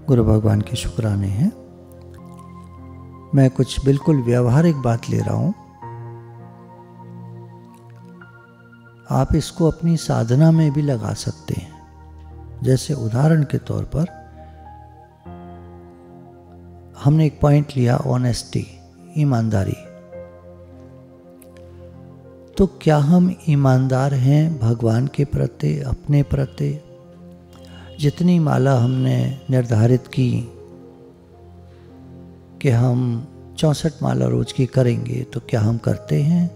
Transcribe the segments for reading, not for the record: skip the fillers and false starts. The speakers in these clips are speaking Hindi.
गुरु भगवान के शुक्राने हैं। मैं कुछ बिल्कुल व्यवहारिक बात ले रहा हूँ। आप इसको अपनी साधना में भी लगा सकते हैं। जैसे उदाहरण के तौर पर हमने एक पॉइंट लिया, ऑनेस्टी, ईमानदारी। तो क्या हम ईमानदार हैं भगवान के प्रति, अपने प्रति? जितनी माला हमने निर्धारित की कि हम 64 माला रोज की करेंगे, तो क्या हम करते हैं?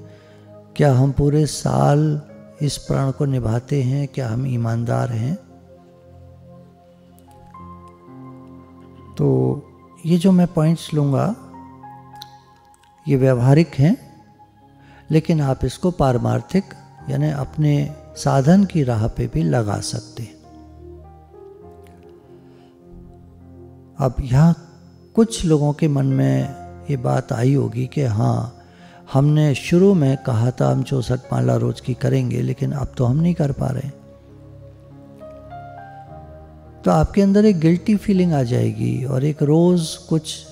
क्या हम पूरे साल इस प्रण को निभाते हैं? क्या हम ईमानदार हैं? तो ये जो मैं पॉइंट्स लूँगा ये व्यवहारिक हैं, लेकिन आप इसको पारमार्थिक यानी अपने साधन की राह पे भी लगा सकते हैं। अब यहाँ कुछ लोगों के मन में ये बात आई होगी कि हाँ, हमने शुरू में कहा था हम 64 माला रोज की करेंगे, लेकिन अब तो हम नहीं कर पा रहे। तो आपके अंदर एक गिल्टी फीलिंग आ जाएगी और एक रोज़ कुछ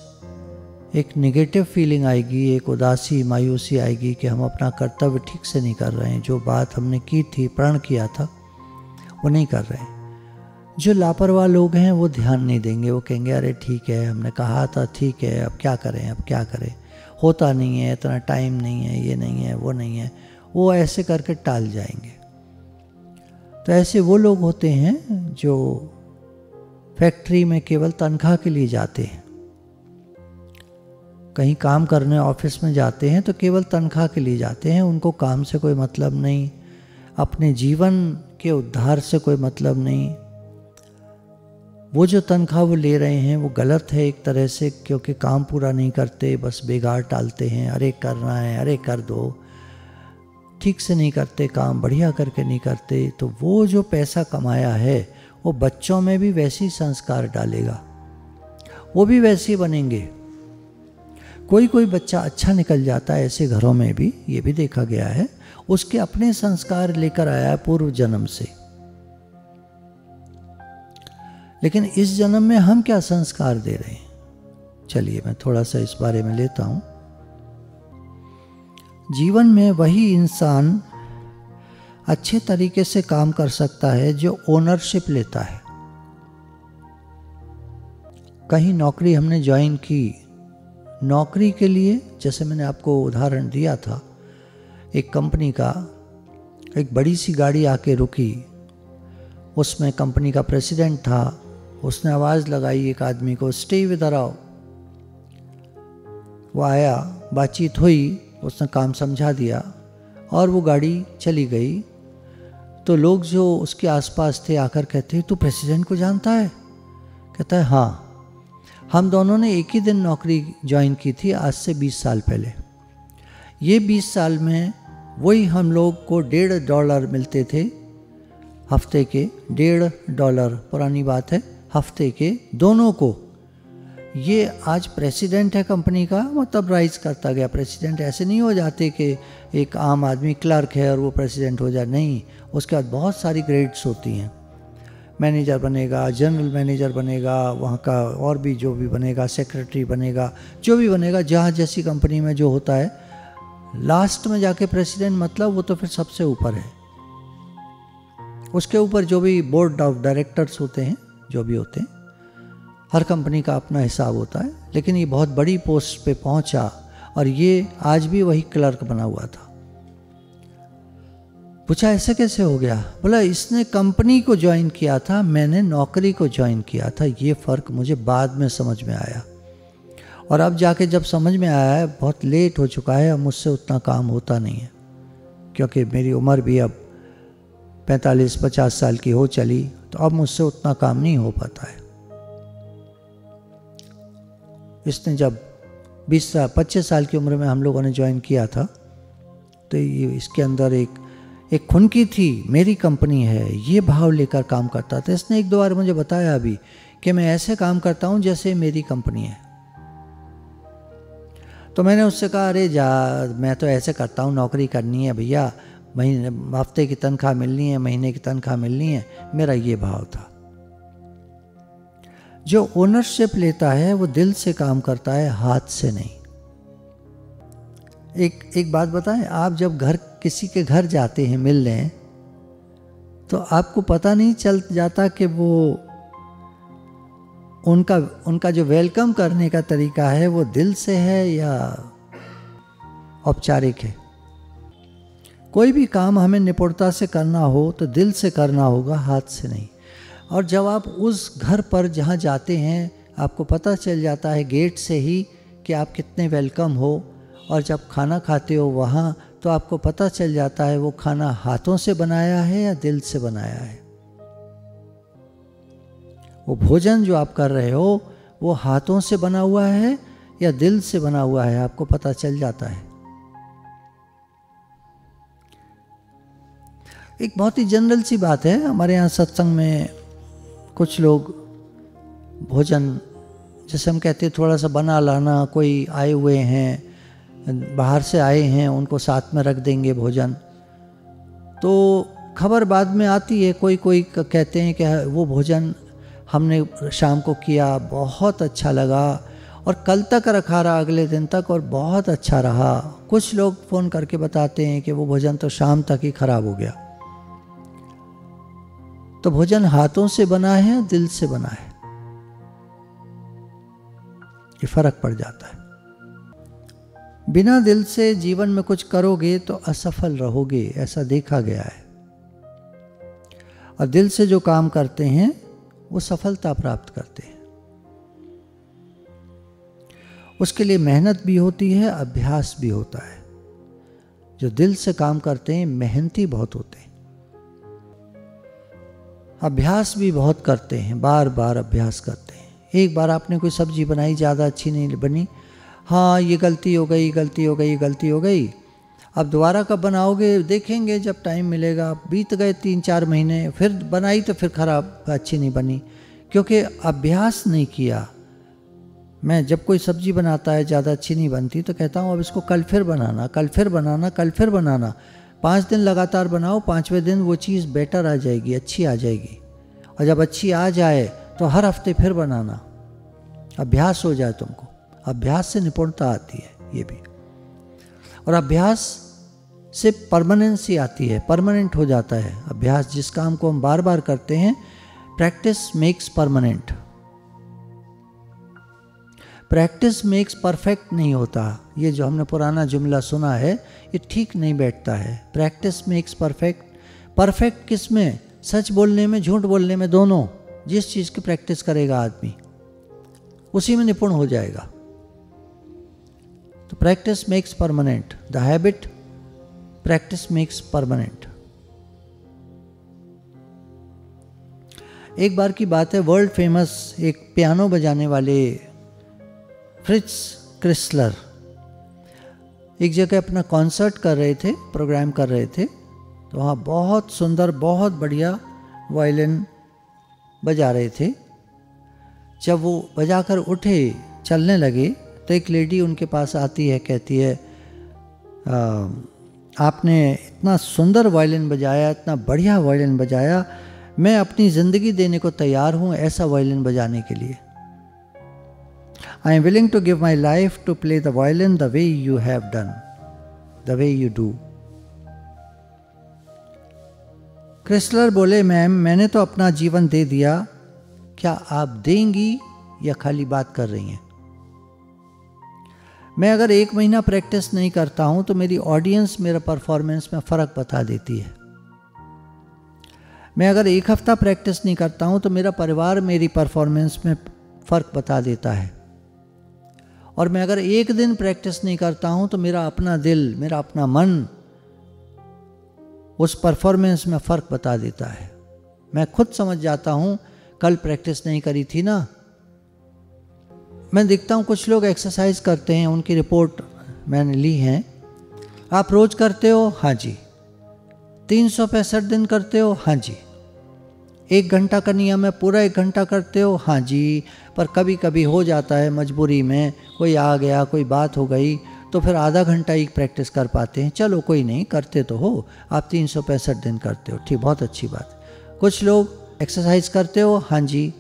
एक नेगेटिव फीलिंग आएगी, एक उदासी, मायूसी आएगी कि हम अपना कर्तव्य ठीक से नहीं कर रहे हैं। जो बात हमने की थी, प्रण किया था, वो नहीं कर रहे हैं। जो लापरवाह लोग हैं वो ध्यान नहीं देंगे, वो कहेंगे अरे ठीक है, हमने कहा था, ठीक है, अब क्या करें, अब क्या करें, होता नहीं है, इतना टाइम नहीं है, ये नहीं है, वो नहीं है, वो ऐसे करके टाल जाएंगे। तो ऐसे वो लोग होते हैं जो फैक्ट्री में केवल तनख्वाह के लिए जाते हैं, कहीं काम करने ऑफिस में जाते हैं तो केवल तनख्वाह के लिए जाते हैं। उनको काम से कोई मतलब नहीं, अपने जीवन के उद्धार से कोई मतलब नहीं। वो जो तनख्वाह वो ले रहे हैं वो गलत है एक तरह से, क्योंकि काम पूरा नहीं करते, बस बेगार टालते हैं। अरे करना है, अरे कर दो, ठीक से नहीं करते काम, बढ़िया करके नहीं करते। तो वो जो पैसा कमाया है वो बच्चों में भी वैसी संस्कार डालेगा, वो भी वैसे बनेंगे। कोई कोई बच्चा अच्छा निकल जाता है ऐसे घरों में भी, ये भी देखा गया है, उसके अपने संस्कार लेकर आया है पूर्व जन्म से। लेकिन इस जन्म में हम क्या संस्कार दे रहे हैं? चलिए मैं थोड़ा सा इस बारे में लेता हूं। जीवन में वही इंसान अच्छे तरीके से काम कर सकता है जो ओनरशिप लेता है। कहीं नौकरी हमने ज्वाइन की, नौकरी के लिए, जैसे मैंने आपको उदाहरण दिया था, एक कंपनी का, एक बड़ी सी गाड़ी आके रुकी, उसमें कंपनी का प्रेसिडेंट था। उसने आवाज़ लगाई एक आदमी को, स्टे इधर आओ। वो आया, बातचीत हुई, उसने काम समझा दिया और वो गाड़ी चली गई। तो लोग जो उसके आसपास थे आकर कहते, तू प्रेसिडेंट को जानता है? कहता है हाँ, हम दोनों ने एक ही दिन नौकरी ज्वाइन की थी, आज से 20 साल पहले। ये 20 साल में वही हम लोग को $1.5 मिलते थे हफ्ते के, $1.5, पुरानी बात है, हफ्ते के दोनों को। ये आज प्रेसिडेंट है कंपनी का, मतलब राइज करता गया। प्रेसिडेंट ऐसे नहीं हो जाते कि एक आम आदमी क्लर्क है और वो प्रेसिडेंट हो जाए, नहीं, उसके बाद बहुत सारी ग्रेड्स होती हैं। मैनेजर बनेगा, जनरल मैनेजर बनेगा, वहाँ का और भी जो भी बनेगा, सेक्रेटरी बनेगा, जो भी बनेगा, जहाँ जैसी कंपनी में जो होता है, लास्ट में जाके प्रेसिडेंट, मतलब वो तो फिर सबसे ऊपर है। उसके ऊपर जो भी बोर्ड ऑफ डायरेक्टर्स होते हैं, जो भी होते हैं, हर कंपनी का अपना हिसाब होता है। लेकिन ये बहुत बड़ी पोस्ट पे पहुंचा और ये आज भी वही क्लर्क बना हुआ था। पूछा ऐसे कैसे हो गया? बोला इसने कंपनी को ज्वाइन किया था, मैंने नौकरी को ज्वाइन किया था। ये फ़र्क मुझे बाद में समझ में आया, और अब जाके जब समझ में आया है, बहुत लेट हो चुका है, अब मुझसे उतना काम होता नहीं है, क्योंकि मेरी उम्र भी अब 45-50 साल की हो चली, तो अब मुझसे उतना काम नहीं हो पाता है। इसने जब 25 साल की उम्र में हम लोगों ने ज्वाइन किया था, तो ये इसके अंदर एक खुनकी थी, मेरी कंपनी है, ये भाव लेकर काम करता था। इसने 1-2 बार मुझे बताया अभी कि मैं ऐसे काम करता हूँ जैसे मेरी कंपनी है। तो मैंने उससे कहा अरे जा, मैं तो ऐसे करता हूँ, नौकरी करनी है भैया, महीने हफ्ते की तनख्वाह मिलनी है, महीने की तनख्वाह मिलनी है, मेरा ये भाव था। जो ओनरशिप लेता है वो दिल से काम करता है, हाथ से नहीं। एक बात बताएं, आप जब किसी के घर जाते हैं मिलने, तो आपको पता नहीं चल जाता कि वो उनका जो वेलकम करने का तरीका है वो दिल से है या औपचारिक है। कोई भी काम हमें निपुणता से करना हो तो दिल से करना होगा, हाथ से नहीं। और जब आप उस घर पर जहाँ जाते हैं आपको पता चल जाता है गेट से ही कि आप कितने वेलकम हो, और जब खाना खाते हो वहाँ तो आपको पता चल जाता है वो खाना हाथों से बनाया है या दिल से बनाया है। वो भोजन जो आप कर रहे हो वो हाथों से बना हुआ है या दिल से बना हुआ है, आपको पता चल जाता है। एक बहुत ही जनरल सी बात है, हमारे यहाँ सत्संग में कुछ लोग भोजन, जैसे हम कहते हैं थोड़ा सा बना लाना, कोई आए हुए हैं बाहर से आए हैं उनको साथ में रख देंगे भोजन, तो खबर बाद में आती है, कोई कहते हैं कि वो भोजन हमने शाम को किया, बहुत अच्छा लगा और कल तक रखा रहा, अगले दिन तक, और बहुत अच्छा रहा। कुछ लोग फ़ोन करके बताते हैं कि वो भोजन तो शाम तक ही खराब हो गया। तो भोजन हाथों से बना है, दिल से बना है, ये फर्क पड़ जाता है। बिना दिल से जीवन में कुछ करोगे तो असफल रहोगे, ऐसा देखा गया है। और दिल से जो काम करते हैं वो सफलता प्राप्त करते हैं। उसके लिए मेहनत भी होती है, अभ्यास भी होता है। जो दिल से काम करते हैं मेहनती बहुत होते हैं, अभ्यास भी बहुत करते हैं, बार बार अभ्यास करते हैं। एक बार आपने कोई सब्जी बनाई, ज़्यादा अच्छी नहीं बनी, हाँ ये गलती हो गई, गलती हो गई, गलती हो गई, अब दोबारा कब बनाओगे देखेंगे जब टाइम मिलेगा। बीत गए 3-4 महीने, फिर बनाई तो फिर खराब, अच्छी नहीं बनी, क्योंकि अभ्यास नहीं किया। मैं जब कोई सब्जी बनाता है ज़्यादा अच्छी नहीं बनती तो कहता हूँ अब इसको कल फिर बनाना, कल फिर बनाना, कल फिर बनाना। 5 दिन लगातार बनाओ, 5वें दिन वो चीज़ बेटर आ जाएगी, अच्छी आ जाएगी। और जब अच्छी आ जाए तो हर हफ्ते फिर बनाना, अभ्यास हो जाए तुमको। अभ्यास से निपुणता आती है ये भी, और अभ्यास से परमानेंसी आती है, परमानेंट हो जाता है अभ्यास। जिस काम को हम बार बार करते हैं, practice makes permanent. Practice makes perfect नहीं होता, ये जो हमने पुराना जुमला सुना है ये ठीक नहीं बैठता है। Practice makes perfect. परफेक्ट किस में? सच बोलने में, झूठ बोलने में, दोनों। जिस चीज़ की प्रैक्टिस करेगा आदमी उसी में निपुण हो जाएगा। तो practice makes permanent, the habit practice makes permanent. एक बार की बात है, वर्ल्ड फेमस एक पियानो बजाने वाले फ्रिट्ज क्रिस्लर एक जगह अपना कॉन्सर्ट कर रहे थे, प्रोग्राम कर रहे थे। तो वहाँ बहुत सुंदर, बहुत बढ़िया वायलिन बजा रहे थे। जब वो बजाकर उठे, चलने लगे, तो एक लेडी उनके पास आती है, कहती है आपने इतना सुंदर वायलिन बजाया, इतना बढ़िया वायलिन बजाया, मैं अपनी ज़िंदगी देने को तैयार हूँ ऐसा वायलिन बजाने के लिए। I am willing to give my life to play the violin the way you have done, the way you do. Kreisler बोले, मैम मैंने तो अपना जीवन दे दिया, क्या आप देंगी या खाली बात कर रही हैं? मैं अगर 1 महीना प्रैक्टिस नहीं करता हूं तो मेरी ऑडियंस मेरा परफॉर्मेंस में फ़र्क बता देती है। मैं अगर 1 हफ्ता प्रैक्टिस नहीं करता हूं तो मेरा परिवार मेरी परफॉर्मेंस में फ़र्क बता देता है। और मैं अगर 1 दिन प्रैक्टिस नहीं करता हूं तो मेरा अपना दिल, मेरा अपना मन उस परफॉर्मेंस में फ़र्क बता देता है। मैं खुद समझ जाता हूं, कल प्रैक्टिस नहीं करी थी ना। मैं देखता हूँ कुछ लोग एक्सरसाइज करते हैं, उनकी रिपोर्ट मैंने ली है। आप रोज़ करते हो? हाँ जी। 365 दिन करते हो? हाँ जी। 1 घंटा का नियम है, पूरा 1 घंटा करते हो? हाँ जी। पर कभी कभी हो जाता है मजबूरी में, कोई आ गया, कोई बात हो गई, तो फिर आधा घंटा ही प्रैक्टिस कर पाते हैं। चलो कोई नहीं, करते तो हो, आप 365 दिन करते हो, ठीक, बहुत अच्छी बात। कुछ लोग एक्सरसाइज करते हो? हाँ जी।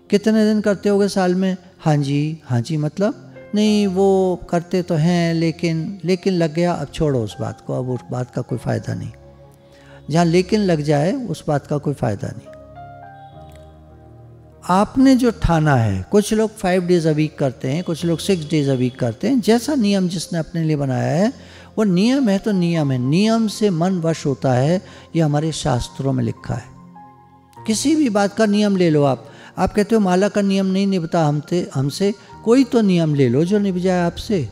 कितने दिन करते होगे साल में? हाँ जी मतलब नहीं वो करते तो हैं लेकिन लग गया, अब छोड़ो उस बात को, अब उस बात का कोई फ़ायदा नहीं। जहाँ लेकिन लग जाए उस बात का कोई फ़ायदा नहीं। आपने जो ठाना है, कुछ लोग 5 डेज़ अ वीक करते हैं, कुछ लोग 6 डेज़ अ वीक करते हैं, जैसा नियम जिसने अपने लिए बनाया है वो नियम है तो नियम है। नियम से मन वश होता है, ये हमारे शास्त्रों में लिखा है। किसी भी बात का नियम ले लो आप कहते हो माला का नियम नहीं निभता हमसे, कोई तो नियम ले लो जो निभ जाए आपसे।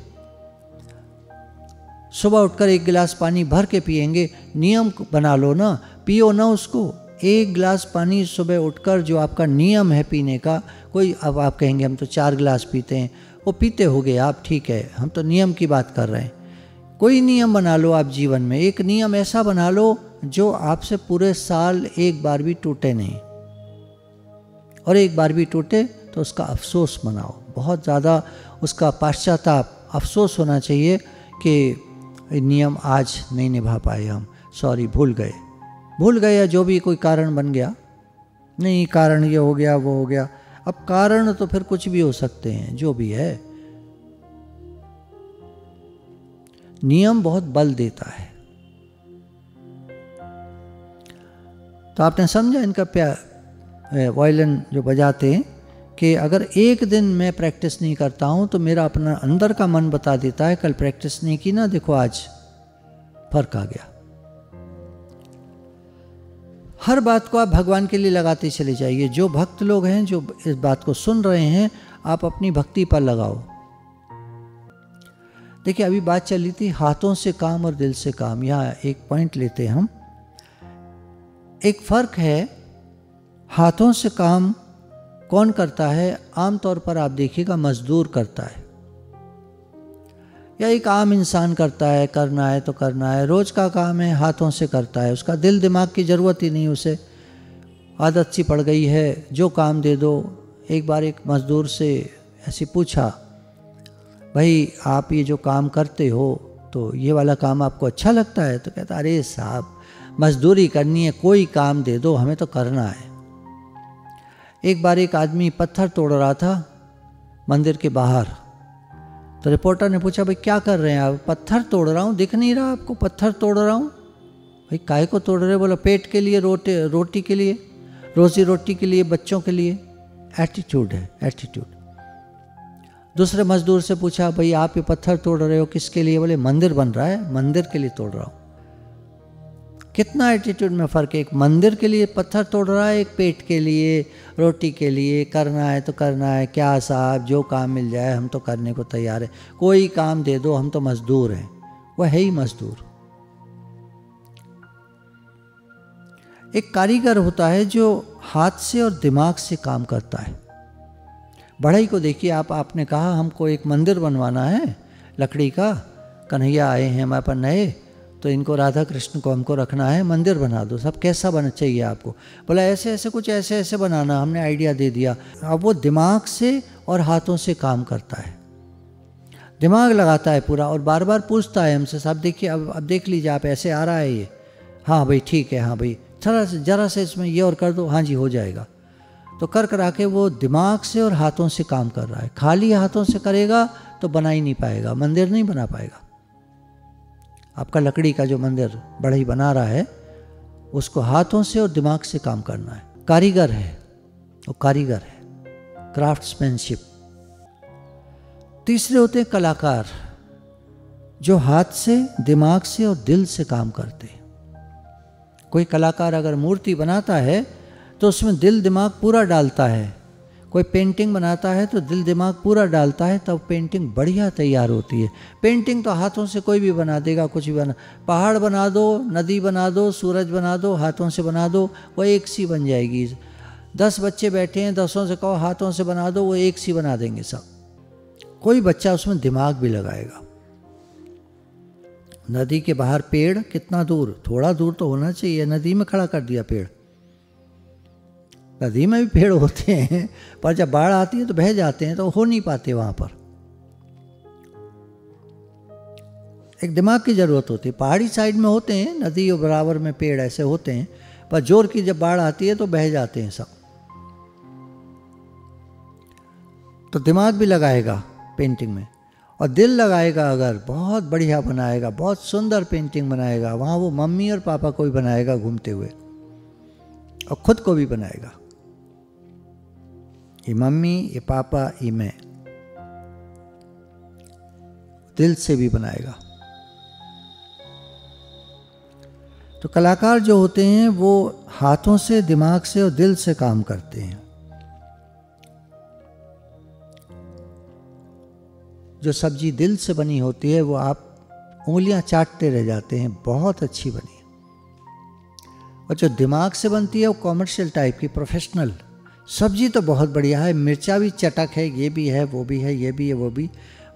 सुबह उठकर 1 गिलास पानी भर के पिएंगे, नियम बना लो ना, पियो ना उसको। 1 गिलास पानी सुबह उठकर जो आपका नियम है पीने का, कोई अब आप कहेंगे हम तो 4 गिलास पीते हैं, वो पीते होगे आप, ठीक है, हम तो नियम की बात कर रहे हैं। कोई नियम बना लो आप जीवन में, एक नियम ऐसा बना लो जो आपसे पूरे साल एक बार भी टूटे नहीं, और एक बार भी टूटे तो उसका अफसोस मनाओ, बहुत ज़्यादा उसका पश्चाताप, अफसोस होना चाहिए कि नियम आज नहीं निभा पाए हम, सॉरी, भूल गए या जो भी कोई कारण बन गया, नहीं कारण ये हो गया वो हो गया। अब कारण तो फिर कुछ भी हो सकते हैं, जो भी है, नियम बहुत बल देता है। तो आपने समझा इनका वायलिन जो बजाते हैं कि अगर एक दिन मैं प्रैक्टिस नहीं करता हूं तो मेरा अपना अंदर का मन बता देता है कल प्रैक्टिस नहीं की ना, देखो आज फर्क आ गया। हर बात को आप भगवान के लिए लगाते चले जाइए। जो भक्त लोग हैं जो इस बात को सुन रहे हैं, आप अपनी भक्ति पर लगाओ। देखिए अभी बात चल रही थी हाथों से काम और दिल से काम। यहाँ एक पॉइंट लेते हैं हम। एक फर्क है, हाथों से काम कौन करता है? आमतौर पर आप देखिएगा मजदूर करता है, या एक आम इंसान करता है, करना है तो करना है, रोज का काम है, हाथों से करता है, उसका दिल दिमाग की ज़रूरत ही नहीं, उसे आदत सी पड़ गई है, जो काम दे दो। एक बार एक मजदूर से ऐसे पूछा, भाई आप ये जो काम करते हो तो ये वाला काम आपको अच्छा लगता है? तो कहता अरे साहब मजदूरी करनी है, कोई काम दे दो, हमें तो करना है। एक बार एक आदमी पत्थर तोड़ रहा था मंदिर के बाहर, तो रिपोर्टर ने पूछा भाई क्या कर रहे हैं आप? पत्थर तोड़ रहा हूँ, दिख नहीं रहा आपको पत्थर तोड़ रहा हूँ? भाई काहे को तोड़ रहे? बोला पेट के लिए, रोटी के लिए, रोजी रोटी के लिए, बच्चों के लिए। एटीट्यूड है, एटीट्यूड। दूसरे मजदूर से पूछा भाई आप ये पत्थर तोड़ रहे हो किसके लिए? बोले मंदिर बन रहा है, मंदिर के लिए तोड़ रहा हूँ। कितना एटीट्यूड में फ़र्क है। एक मंदिर के लिए पत्थर तोड़ रहा है, एक पेट के लिए, रोटी के लिए, करना है तो करना है। क्या साहब जो काम मिल जाए हम तो करने को तैयार है, कोई काम दे दो, हम तो मजदूर हैं। वह है ही मजदूर। एक कारीगर होता है जो हाथ से और दिमाग से काम करता है। बढ़ई को देखिए आप, आपने कहा हमको एक मंदिर बनवाना है लकड़ी का, कन्हैया आए हैं हमारे पर नए, तो इनको राधा कृष्ण को हमको रखना है, मंदिर बना दो। सब कैसा बना चाहिए आपको? बोला ऐसे ऐसे कुछ ऐसे ऐसे बनाना। हमने आइडिया दे दिया। अब वो दिमाग से और हाथों से काम करता है, दिमाग लगाता है पूरा, और बार बार पूछता है हमसे, साहब देखिए अब देख लीजिए आप, ऐसे आ रहा है ये, हाँ भाई ठीक है, हाँ भाई जरा से इसमें ये और कर दो, हाँ जी हो जाएगा। तो कर करा के वो दिमाग से और हाथों से काम कर रहा है। खाली हाथों से करेगा तो बना ही नहीं पाएगा, मंदिर नहीं बना पाएगा। आपका लकड़ी का जो मंदिर बढ़ई बना रहा है, उसको हाथों से और दिमाग से काम करना है। कारीगर है वो, कारीगर है, क्राफ्ट्समैनशिप। तीसरे होते हैं कलाकार, जो हाथ से, दिमाग से और दिल से काम करते हैं। कोई कलाकार अगर मूर्ति बनाता है तो उसमें दिल दिमाग पूरा डालता है। कोई पेंटिंग बनाता है तो दिल दिमाग पूरा डालता है, तब पेंटिंग बढ़िया तैयार होती है। पेंटिंग तो हाथों से कोई भी बना देगा, कुछ भी बना, पहाड़ बना दो, नदी बना दो, सूरज बना दो, हाथों से बना दो, वो एक सी बन जाएगी। 10 बच्चे बैठे हैं, 10 से कहो हाथों से बना दो, वो एक सी बना देंगे सब। कोई बच्चा उसमें दिमाग भी लगाएगा। नदी के बाहर पेड़ कितना दूर, थोड़ा दूर तो होना चाहिए, नदी में खड़ा कर दिया पेड़। नदी में भी पेड़ होते हैं, पर जब बाढ़ आती है तो बह जाते हैं, तो हो नहीं पाते वहाँ पर। एक दिमाग की ज़रूरत होती है। पहाड़ी साइड में होते हैं, नदी और बराबर में पेड़ ऐसे होते हैं, पर जोर की जब बाढ़ आती है तो बह जाते हैं सब। तो दिमाग भी लगाएगा पेंटिंग में, और दिल लगाएगा अगर बहुत बढ़िया बनाएगा, बहुत सुंदर पेंटिंग बनाएगा, वहाँ वो मम्मी और पापा को भी बनाएगा घूमते हुए, और खुद को भी बनाएगा। ये मम्मी, ये पापा, ये मैं, दिल से भी बनाएगा। तो कलाकार जो होते हैं वो हाथों से, दिमाग से और दिल से काम करते हैं। जो सब्जी दिल से बनी होती है वो आप उंगलियां चाटते रह जाते हैं, बहुत अच्छी बनी है। और जो दिमाग से बनती है वो कॉमर्शियल टाइप की, प्रोफेशनल। सब्जी तो बहुत बढ़िया है, मिर्चा भी चटक है, ये भी है, वो भी है, ये भी है, वो भी,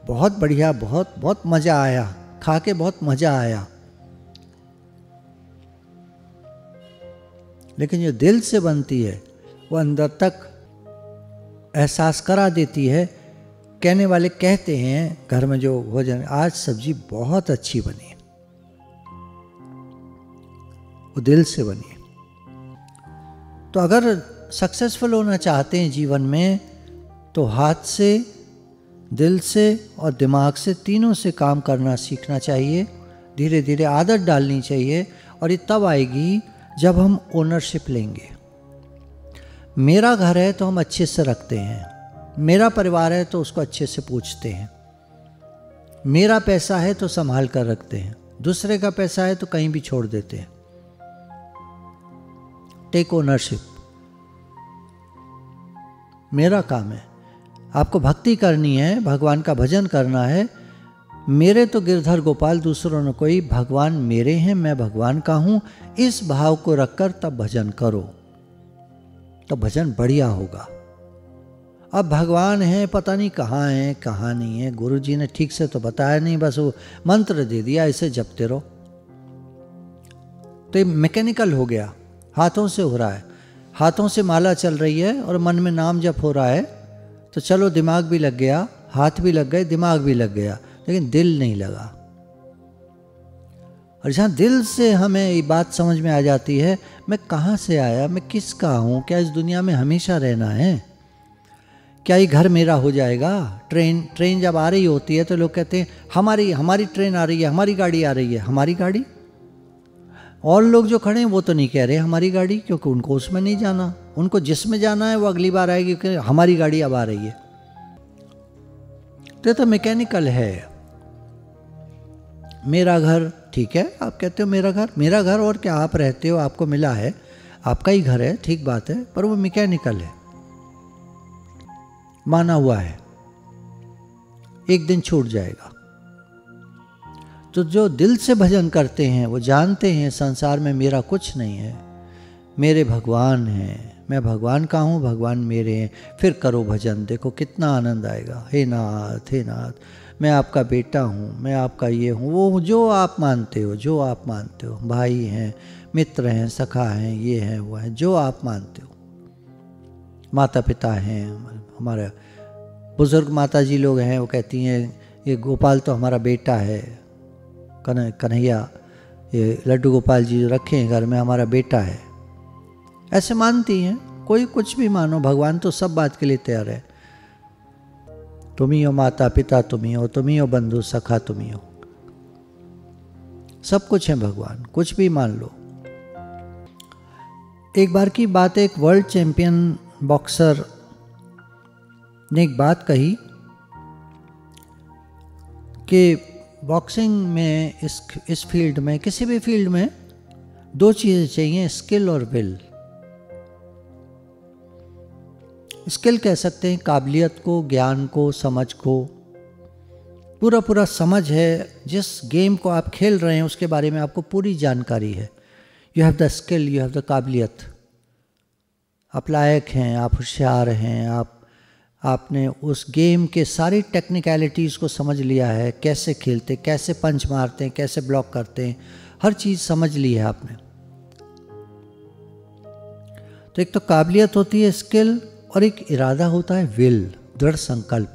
बहुत बढ़िया, बहुत बहुत मज़ा आया, खा के बहुत मज़ा आया। लेकिन जो दिल से बनती है वो अंदर तक एहसास करा देती है। कहने वाले कहते हैं घर में जो भोजन, आज सब्जी बहुत अच्छी बनी है, वो दिल से बनी है। तो अगर सक्सेसफुल होना चाहते हैं जीवन में, तो हाथ से, दिल से और दिमाग से, तीनों से काम करना सीखना चाहिए। धीरे धीरे आदत डालनी चाहिए, और ये तब आएगी जब हम ओनरशिप लेंगे। मेरा घर है तो हम अच्छे से रखते हैं, मेरा परिवार है तो उसको अच्छे से पूछते हैं, मेरा पैसा है तो संभाल कर रखते हैं, दूसरे का पैसा है तो कहीं भी छोड़ देते हैं। Take ownership. मेरा काम है, आपको भक्ति करनी है, भगवान का भजन करना है। मेरे तो गिरधर गोपाल, दूसरों ने कोई, भगवान मेरे हैं, मैं भगवान का हूं। इस भाव को रखकर तब भजन करो, तो भजन बढ़िया होगा। अब भगवान है पता नहीं कहाँ है, कहाँ नहीं है, गुरु जी ने ठीक से तो बताया नहीं, बस वो मंत्र दे दिया, इसे जपते रहो। तो ये मैकेनिकल हो गया, हाथों से हो रहा है, हाथों से माला चल रही है और मन में नाम जप हो रहा है। तो चलो दिमाग भी लग गया, हाथ भी लग गए, दिमाग भी लग गया, लेकिन दिल नहीं लगा। और जहाँ दिल से हमें ये बात समझ में आ जाती है, मैं कहाँ से आया, मैं किसका हूँ, क्या इस दुनिया में हमेशा रहना है, क्या ये घर मेरा हो जाएगा। ट्रेन जब आ रही होती है तो लोग कहते हैं हमारी ट्रेन आ रही है, हमारी गाड़ी आ रही है। हमारी गाड़ी? और लोग जो खड़े हैं वो तो नहीं कह रहे हमारी गाड़ी, क्योंकि उनको उसमें नहीं जाना, उनको जिसमें जाना है वो अगली बार आएगी, क्योंकि हमारी गाड़ी अब आ रही है। तो मैकेनिकल है। मेरा घर, ठीक है, आप कहते हो मेरा घर, और क्या आप रहते हो, आपको मिला है, आपका ही घर है, ठीक बात है, पर वो मैकेनिकल है, माना हुआ है, एक दिन छूट जाएगा। तो जो दिल से भजन करते हैं वो जानते हैं संसार में मेरा कुछ नहीं है, मेरे भगवान हैं, मैं भगवान का हूँ, भगवान मेरे हैं। फिर करो भजन, देखो कितना आनंद आएगा। हे नाथ, हे नाथ, मैं आपका बेटा हूँ, मैं आपका ये हूँ, वो जो आप मानते हो, जो आप मानते हो, भाई हैं, मित्र हैं, सखा हैं, ये हैं, वो हैं, जो आप मानते हो, माता पिता हैं, हमारे बुजुर्ग माता जी लोग हैं, वो कहती हैं ये गोपाल तो हमारा बेटा है, कन्हैया, ये लड्डू गोपाल जी जो रखे हैं घर में, हमारा बेटा है, ऐसे मानती हैं। कोई कुछ भी मानो, भगवान तो सब बात के लिए तैयार है। तुम ही हो माता पिता, तुम ही हो बंधु सखा, तुम ही हो, सब कुछ है भगवान, कुछ भी मान लो। एक बार की बात है, एक वर्ल्ड चैंपियन बॉक्सर ने एक बात कही कि बॉक्सिंग में, इस फील्ड में, किसी भी फील्ड में दो चीज़ें चाहिए, स्किल और विल। स्किल कह सकते हैं काबिलियत को, ज्ञान को, समझ को, पूरा समझ है, जिस गेम को आप खेल रहे हैं उसके बारे में आपको पूरी जानकारी है। You have the skill, you have the काबिलियत, आप लायक हैं, आप होशियार हैं, आपने उस गेम के सारी टेक्निकलिटीज़ को समझ लिया है, कैसे खेलते, कैसे पंच मारते हैं, कैसे ब्लॉक करते हैं, हर चीज़ समझ ली है आपने। तो एक तो काबिलियत होती है, स्किल, और एक इरादा होता है, विल, दृढ़ संकल्प।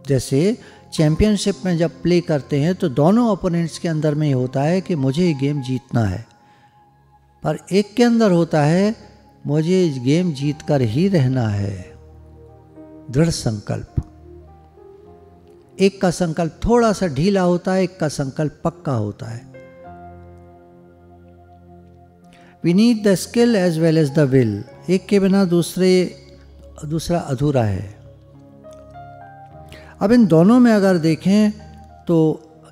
जैसे चैंपियनशिप में जब प्ले करते हैं तो दोनों ओपोनेंट्स के अंदर में ये होता है कि मुझे ये गेम जीतना है, पर एक के अंदर होता है मुझे इस गेम जीत कर ही रहना है। दृढ़ संकल्प। एक का संकल्प थोड़ा सा ढीला होता है, एक का संकल्प पक्का होता है। We need the skill as well as the will. एक के बिना दूसरा अधूरा है। अब इन दोनों में अगर देखें तो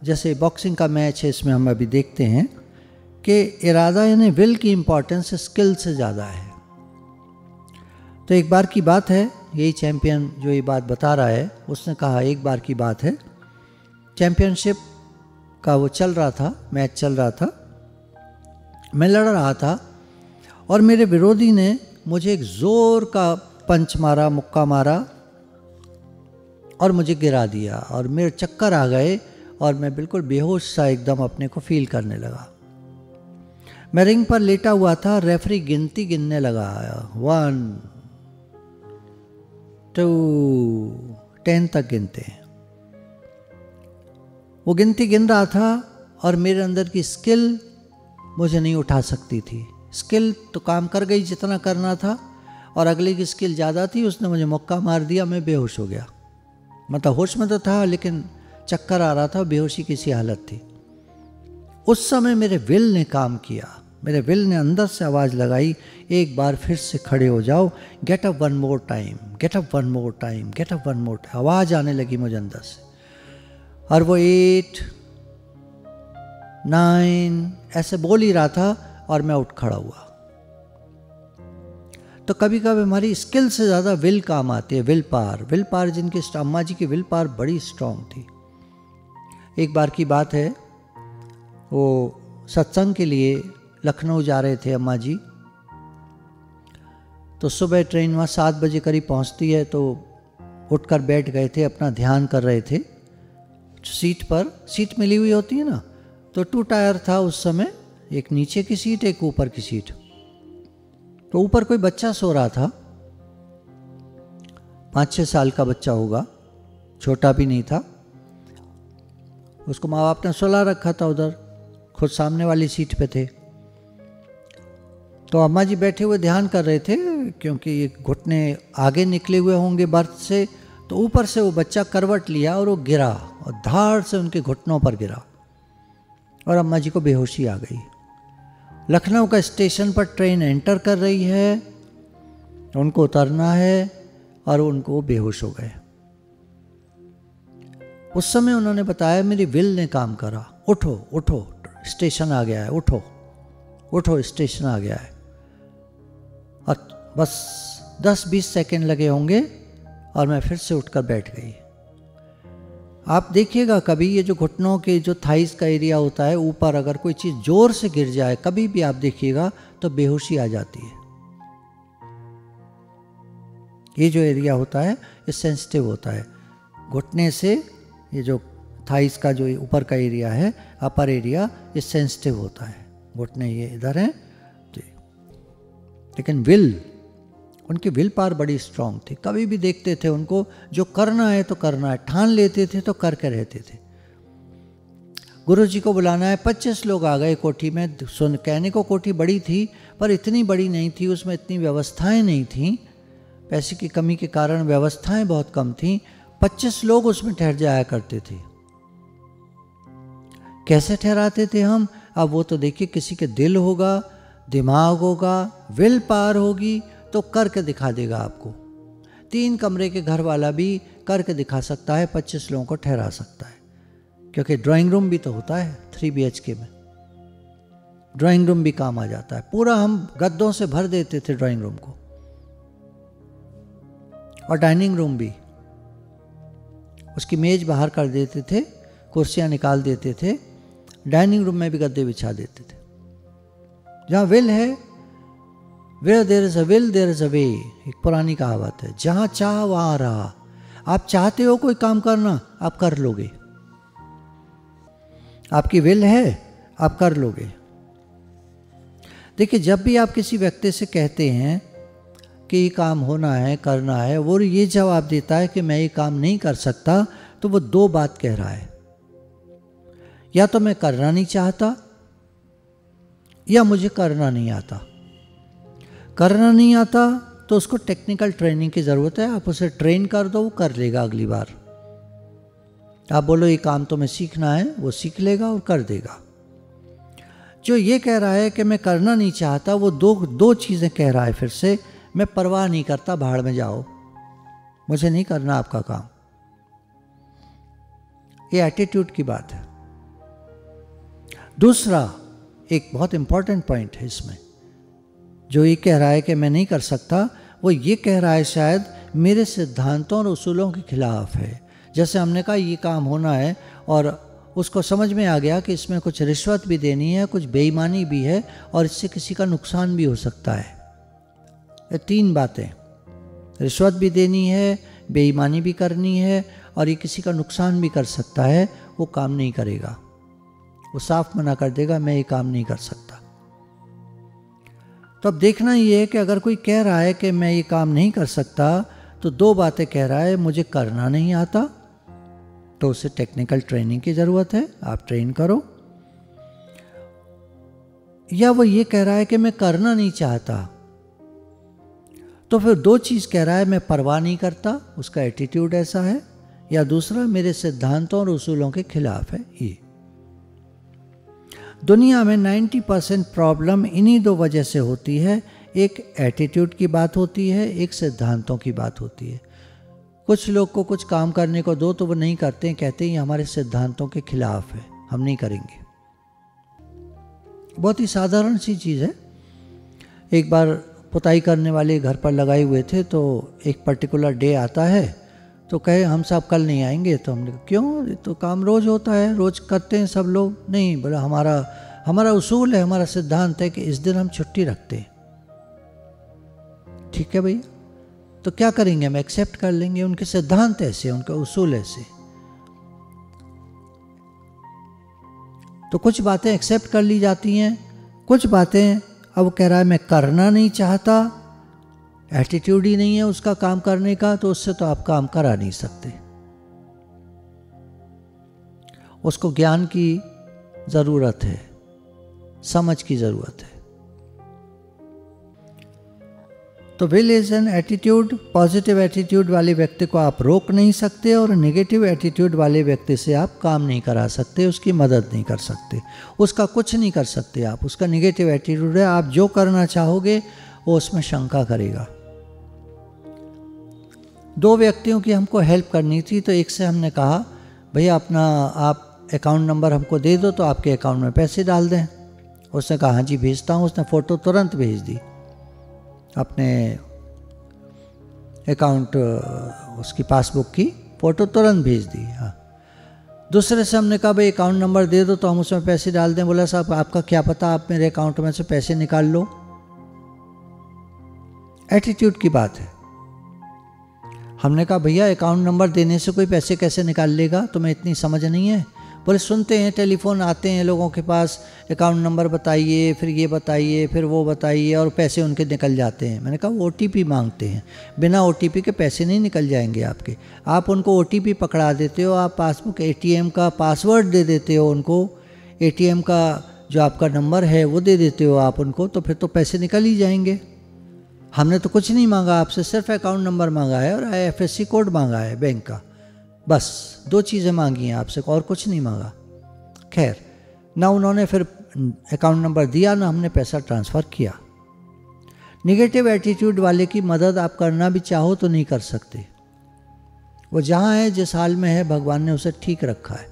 जैसे बॉक्सिंग का मैच है, इसमें हम अभी देखते हैं कि इरादा यानी विल की इम्पोर्टेंस स्किल से ज़्यादा है। तो एक बार की बात है, यही चैंपियन जो ये बात बता रहा है उसने कहा एक बार की बात है, चैंपियनशिप का वो चल रहा था, मैच चल रहा था, मैं लड़ रहा था और मेरे विरोधी ने मुझे एक ज़ोर का पंच मारा, मुक्का मारा और मुझे गिरा दिया और मेरे चक्कर आ गए और मैं बिल्कुल बेहोश सा एकदम अपने को फील करने लगा। मैं रिंग पर लेटा हुआ था, रेफरी गिनती गिनने लगा, 1 2 10 तक गिनते हैं। वो गिनती गिन रहा था और मेरे अंदर की स्किल मुझे नहीं उठा सकती थी। स्किल तो काम कर गई जितना करना था और अगले की स्किल ज़्यादा थी, उसने मुझे मुक्का मार दिया, मैं बेहोश हो गया। मतलब होश में तो था लेकिन चक्कर आ रहा था, बेहोशी की सी हालत थी। उस समय मेरे विल ने काम किया, मेरे विल ने अंदर से आवाज़ लगाई, एक बार फिर से खड़े हो जाओ, get up one more time, get up one more time, get up one more time. आवाज़ आने लगी मुझे अंदर से और वो 8 9 ऐसे बोल ही रहा था और मैं उठ खड़ा हुआ। तो कभी कभी हमारी स्किल से ज़्यादा विल काम आती है, विल पावर जिनकी अम्मा जी की विल पावर बड़ी स्ट्रांग थी। एक बार की बात है, वो सत्संग के लिए लखनऊ जा रहे थे अम्मा जी। तो सुबह ट्रेन वहाँ 7 बजे करीब पहुँचती है, तो उठकर बैठ गए थे, अपना ध्यान कर रहे थे सीट पर। सीट मिली हुई होती है ना, तो 2 टायर था उस समय, एक नीचे की सीट एक ऊपर की सीट। तो ऊपर कोई बच्चा सो रहा था, 5-6 साल का बच्चा होगा, छोटा भी नहीं था। उसको माँ बाप ने सुला रखा था उधर, खुद सामने वाली सीट पे थे। तो अम्मा जी बैठे हुए ध्यान कर रहे थे, क्योंकि ये घुटने आगे निकले हुए होंगे बर्थ से, तो ऊपर से वो बच्चा करवट लिया और वो गिरा और धाड़ से उनके घुटनों पर गिरा और अम्मा जी को बेहोशी आ गई। लखनऊ का स्टेशन पर ट्रेन एंटर कर रही है, उनको उतरना है और उनको बेहोश हो गए। उस समय उन्होंने बताया मेरी विल ने काम करा, उठो उठो स्टेशन आ गया है, उठो उठो स्टेशन आ गया है। और बस 10-20 सेकंड लगे होंगे और मैं फिर से उठकर बैठ गई। आप देखिएगा कभी ये जो घुटनों के जो थाइस का एरिया होता है ऊपर, अगर कोई चीज़ जोर से गिर जाए कभी भी आप देखिएगा तो बेहोशी आ जाती है। ये जो एरिया होता है ये सेंसिटिव होता है। घुटने से ये जो थाइस का जो ऊपर का एरिया है, अपर एरिया, ये सेंसिटिव होता है। घुटने ये इधर हैं, लेकिन उनकी विल पावर बड़ी स्ट्रांग थी। कभी भी देखते थे उनको, जो करना है तो करना है, ठान लेते थे तो करके रहते थे। गुरुजी को बुलाना है, 25 लोग आ गए कोठी में। कहने को कोठी बड़ी थी पर इतनी बड़ी नहीं थी, उसमें इतनी व्यवस्थाएं नहीं थी, पैसे की कमी के कारण व्यवस्थाएं बहुत कम थी। 25 लोग उसमें ठहर जाया करते थे। कैसे ठहराते थे हम? अब वो तो देखिए, किसी के दिल होगा, दिमाग होगा, विल पावर होगी तो करके दिखा देगा आपको। 3 कमरे के घर वाला भी करके दिखा सकता है, 25 लोगों को ठहरा सकता है। क्योंकि ड्राइंग रूम भी तो होता है 3 BHK में, ड्राइंग रूम भी काम आ जाता है। पूरा हम गद्दों से भर देते थे ड्राइंग रूम को, और डाइनिंग रूम भी। उसकी मेज बाहर कर देते थे, कुर्सियां निकाल देते थे, डाइनिंग रूम में भी गद्दे बिछा देते थे। जहाँ विल है, where there is a will there is a way, एक पुरानी कहावत है। जहाँ चाह वहाँ रहा। आप चाहते हो कोई काम करना, आप कर लोगे। आपकी विल है, आप कर लोगे। देखिए, जब भी आप किसी व्यक्ति से कहते हैं कि ये काम होना है, करना है, वो ये जवाब देता है कि मैं ये काम नहीं कर सकता, तो वो 2 बात कह रहा है। या तो मैं करना नहीं चाहता, या मुझे करना नहीं आता। करना नहीं आता तो उसको टेक्निकल ट्रेनिंग की ज़रूरत है। आप उसे ट्रेन कर दो, वो कर लेगा अगली बार। आप बोलो ये काम तो मैं सीखना है, वो सीख लेगा और कर देगा। जो ये कह रहा है कि मैं करना नहीं चाहता, वो दो चीज़ें कह रहा है फिर से। मैं परवाह नहीं करता, भाड़ में जाओ, मुझे नहीं करना आपका काम। ये एटीट्यूड की बात है। दूसरा एक बहुत इंपॉर्टेंट पॉइंट है इसमें, जो ये कह रहा है कि मैं नहीं कर सकता, वो ये कह रहा है शायद मेरे सिद्धांतों और उसूलों के खिलाफ है। जैसे हमने कहा ये काम होना है और उसको समझ में आ गया कि इसमें कुछ रिश्वत भी देनी है, कुछ बेईमानी भी है और इससे किसी का नुकसान भी हो सकता है। ये तीन बातें, रिश्वत भी देनी है, बेईमानी भी करनी है और ये किसी का नुकसान भी कर सकता है, वो काम नहीं करेगा। वो साफ मना कर देगा, मैं ये काम नहीं कर सकता। तो अब देखना ये है कि अगर कोई कह रहा है कि मैं ये काम नहीं कर सकता, तो दो बातें कह रहा है। मुझे करना नहीं आता, तो उसे टेक्निकल ट्रेनिंग की ज़रूरत है, आप ट्रेन करो। या वो ये कह रहा है कि मैं करना नहीं चाहता, तो फिर दो चीज़ कह रहा है, मैं परवाह नहीं करता, उसका एटीट्यूड ऐसा है, या दूसरा मेरे सिद्धांतों और उसूलों के खिलाफ है। ये दुनिया में 90% प्रॉब्लम इन्हीं दो वजह से होती है। एक एटीट्यूड की बात होती है, एक सिद्धांतों की बात होती है। कुछ लोग को कुछ काम करने को दो तो वो नहीं करते हैं, कहते हैं ये हमारे सिद्धांतों के खिलाफ है, हम नहीं करेंगे। बहुत ही साधारण सी चीज़ है। एक बार पुताई करने वाले घर पर लगाए हुए थे, तो एक पर्टिकुलर डे आता है, तो कहे हम साहब कल नहीं आएंगे। तो हमने कहा क्यों, तो काम रोज़ होता है, रोज़ करते हैं सब लोग। नहीं बोला, हमारा उसूल है, हमारा सिद्धांत है कि इस दिन हम छुट्टी रखते हैं। ठीक है भैया, तो क्या करेंगे, हम एक्सेप्ट कर लेंगे। उनके सिद्धांत ऐसे, उनका उसूल ऐसे। तो कुछ बातें एक्सेप्ट कर ली जाती हैं, कुछ बातें अब वो कह रहा है मैं करना नहीं चाहता, एटीट्यूड ही नहीं है उसका काम करने का, तो उससे तो आप काम करा नहीं सकते। उसको ज्ञान की ज़रूरत है, समझ की ज़रूरत है। तो will is an attitude. Positive attitude वाले व्यक्ति को आप रोक नहीं सकते और नेगेटिव एटीट्यूड वाले व्यक्ति से आप काम नहीं करा सकते, उसकी मदद नहीं कर सकते, उसका कुछ नहीं कर सकते आप। उसका नेगेटिव एटीट्यूड है, आप जो करना चाहोगे वो उसमें शंका करेगा। दो व्यक्तियों की हमको हेल्प करनी थी, तो एक से हमने कहा भैया अपना आप अकाउंट नंबर हमको दे दो तो आपके अकाउंट में पैसे डाल दें। उसने कहा हाँ जी भेजता हूँ। उसने फ़ोटो तुरंत भेज दी अपने अकाउंट, उसकी पासबुक की फ़ोटो तुरंत भेज दी। हाँ, दूसरे से हमने कहा भाई अकाउंट नंबर दे दो तो हम उसमें पैसे डाल दें। बोला साहब आपका क्या पता, आप मेरे अकाउंट में से पैसे निकाल लो। एटीट्यूड की बात है। हमने कहा भैया अकाउंट नंबर देने से कोई पैसे कैसे निकाल लेगा, तुम्हें इतनी समझ नहीं है। बोले सुनते हैं, टेलीफोन आते हैं लोगों के पास, अकाउंट नंबर बताइए, फिर ये बताइए, फिर वो बताइए, और पैसे उनके निकल जाते हैं। मैंने कहा OTP मांगते हैं, बिना OTP के पैसे नहीं निकल जाएंगे आपके। आप उनको OTP पकड़ा देते हो, आप पासबुक ATM का पासवर्ड दे देते हो उनको, ATM का जो आपका नंबर है वो दे देते हो आप उनको, तो फिर तो पैसे निकल ही जाएंगे। हमने तो कुछ नहीं मांगा आपसे, सिर्फ अकाउंट नंबर मांगा है और IFSC कोड मांगा है बैंक का, बस दो चीज़ें मांगी हैं आपसे, और कुछ नहीं मांगा। खैर, ना उन्होंने फिर अकाउंट नंबर दिया, ना हमने पैसा ट्रांसफ़र किया। निगेटिव एटीट्यूड वाले की मदद आप करना भी चाहो तो नहीं कर सकते। वो जहाँ है, जिस हाल में है, भगवान ने उसे ठीक रखा है।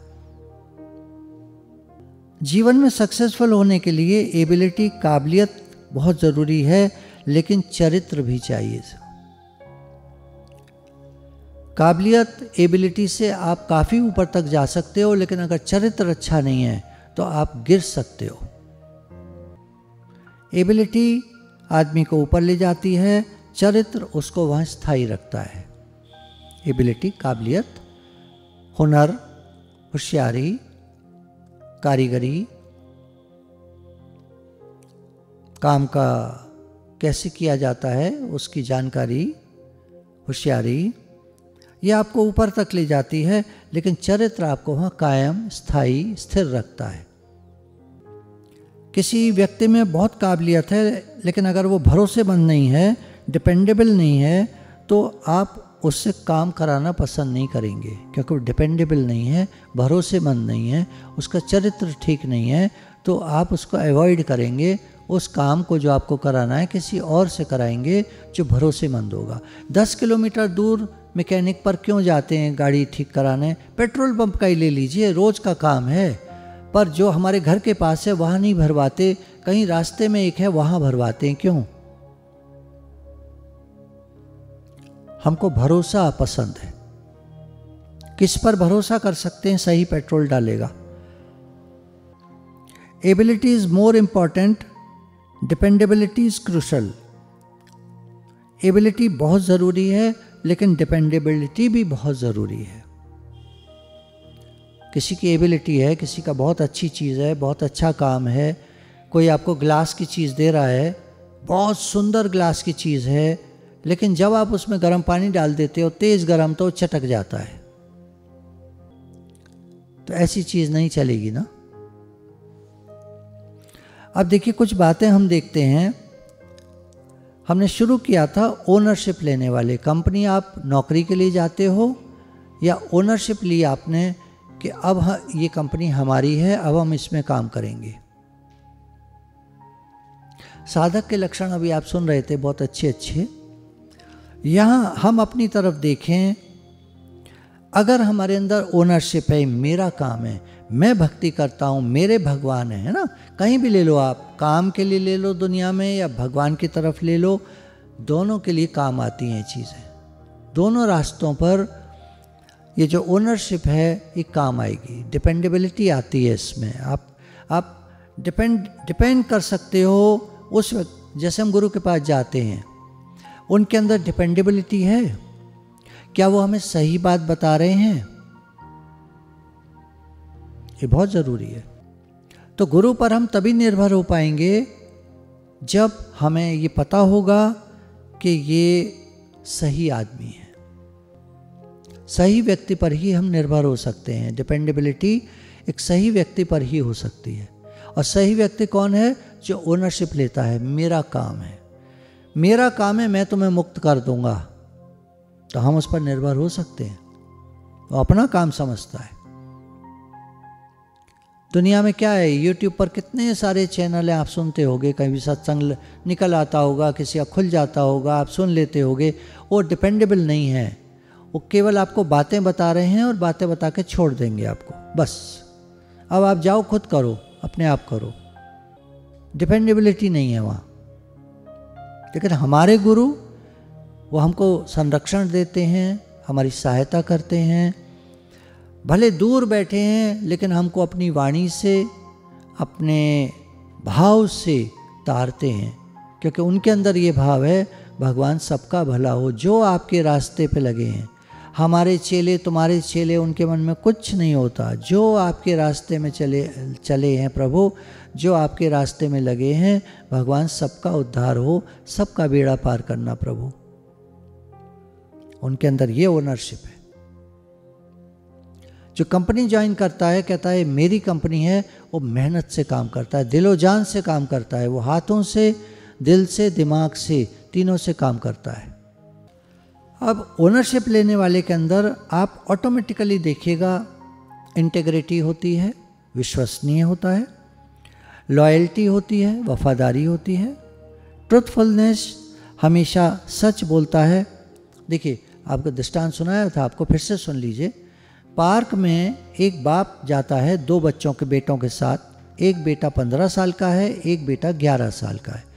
जीवन में सक्सेसफुल होने के लिए एबिलिटी, काबिलियत बहुत ज़रूरी है, लेकिन चरित्र भी चाहिए। काबिलियत, एबिलिटी से आप काफ़ी ऊपर तक जा सकते हो, लेकिन अगर चरित्र अच्छा नहीं है तो आप गिर सकते हो। एबिलिटी आदमी को ऊपर ले जाती है, चरित्र उसको वहाँ स्थायी रखता है। एबिलिटी, काबिलियत, हुनर, होशियारी, कारीगरी, काम का कैसे किया जाता है उसकी जानकारी, होशियारी, ये आपको ऊपर तक ले जाती है, लेकिन चरित्र आपको वहाँ कायम, स्थायी, स्थिर रखता है। किसी व्यक्ति में बहुत काबिलियत है, लेकिन अगर वो भरोसेमंद नहीं है, डिपेंडेबल नहीं है तो आप उससे काम कराना पसंद नहीं करेंगे, क्योंकि वो डिपेंडेबल नहीं है, भरोसेमंद नहीं है, उसका चरित्र ठीक नहीं है, तो आप उसको अवॉइड करेंगे। उस काम को जो आपको कराना है किसी और से कराएंगे जो भरोसेमंद होगा। 10 किलोमीटर दूर मैकेनिक पर क्यों जाते हैं गाड़ी ठीक कराने? पेट्रोल पंप का ही ले लीजिए, रोज़ का काम है। पर जो हमारे घर के पास है वहाँ नहीं भरवाते, कहीं रास्ते में एक है वहाँ भरवाते हैं। क्यों? हमको भरोसा पसंद है। किस पर भरोसा कर सकते हैं? सही पेट्रोल डालेगा। Ability is more important, dependability is crucial. Ability बहुत ज़रूरी है, लेकिन डिपेंडेबिलिटी भी बहुत ज़रूरी है। किसी की एबिलिटी है, किसी का बहुत अच्छी चीज़ है, बहुत अच्छा काम है, कोई आपको ग्लास की चीज़ दे रहा है, बहुत सुंदर ग्लास की चीज़ है, लेकिन जब आप उसमें गर्म पानी डाल देते हो, तेज़ गर्म, तो चटक जाता है। तो ऐसी चीज़ नहीं चलेगी ना। अब देखिए कुछ बातें हम देखते हैं। हमने शुरू किया था ओनरशिप लेने वाले। कंपनी आप नौकरी के लिए जाते हो या ओनरशिप ली आपने कि अब ये कंपनी हमारी है, अब हम इसमें काम करेंगे। साधक के लक्षण अभी आप सुन रहे थे, बहुत अच्छे अच्छे। यहाँ हम अपनी तरफ देखें, अगर हमारे अंदर ओनरशिप है, मेरा काम है, मैं भक्ति करता हूँ, मेरे भगवान है ना। कहीं भी ले लो आप, काम के लिए ले लो दुनिया में या भगवान की तरफ ले लो, दोनों के लिए काम आती हैं चीज़ें। दोनों रास्तों पर ये जो ओनरशिप है ये काम आएगी। डिपेंडेबिलिटी आती है इसमें। आप डिपेंड कर सकते हो उस वक्त। जैसे हम गुरु के पास जाते हैं, उनके अंदर डिपेंडेबिलिटी है, क्या वो हमें सही बात बता रहे हैं? ये बहुत ज़रूरी है। तो गुरु पर हम तभी निर्भर हो पाएंगे जब हमें ये पता होगा कि ये सही आदमी है। सही व्यक्ति पर ही हम निर्भर हो सकते हैं। डिपेंडेबिलिटी एक सही व्यक्ति पर ही हो सकती है। और सही व्यक्ति कौन है? जो ओनरशिप लेता है, मेरा काम है, मेरा काम है, मैं तुम्हें मुक्त कर दूंगा, तो हम उस पर निर्भर हो सकते हैं। वो अपना काम समझता है। दुनिया में क्या है, यूट्यूब पर कितने सारे चैनल हैं, आप सुनते होंगे, कहीं भी सत्संग निकल आता होगा, किसी का खुल जाता होगा, आप सुन लेते होंगे। वो डिपेंडेबल नहीं है, वो केवल आपको बातें बता रहे हैं और बातें बता के छोड़ देंगे आपको, बस। अब आप जाओ, खुद करो, अपने आप करो। डिपेंडेबिलिटी नहीं है वहाँ। लेकिन हमारे गुरु, वो हमको संरक्षण देते हैं, हमारी सहायता करते हैं। भले दूर बैठे हैं, लेकिन हमको अपनी वाणी से, अपने भाव से तारते हैं, क्योंकि उनके अंदर ये भाव है, भगवान सबका भला हो। जो आपके रास्ते पे लगे हैं, हमारे चेले, तुम्हारे चेले, उनके मन में कुछ नहीं होता। जो आपके रास्ते में चले हैं प्रभु, जो आपके रास्ते में लगे हैं, भगवान सबका उद्धार हो, सबका बेड़ा पार करना प्रभु। उनके अंदर ये ओनरशिप है। जो कंपनी ज्वाइन करता है, कहता है मेरी कंपनी है, वो मेहनत से काम करता है, दिलो जान से काम करता है, वो हाथों से, दिल से, दिमाग से, तीनों से काम करता है। अब ओनरशिप लेने वाले के अंदर आप ऑटोमेटिकली देखिएगा, इंटेग्रिटी होती है, विश्वसनीय होता है, लॉयल्टी होती है, वफादारी होती है, ट्रुथफुलनेस, हमेशा सच बोलता है। देखिए, आपको दृष्टांत सुनाया था, आपको फिर से सुन लीजिए। पार्क में एक बाप जाता है 2 बच्चों के बेटों के साथ। एक बेटा 15 साल का है, एक बेटा 11 साल का है।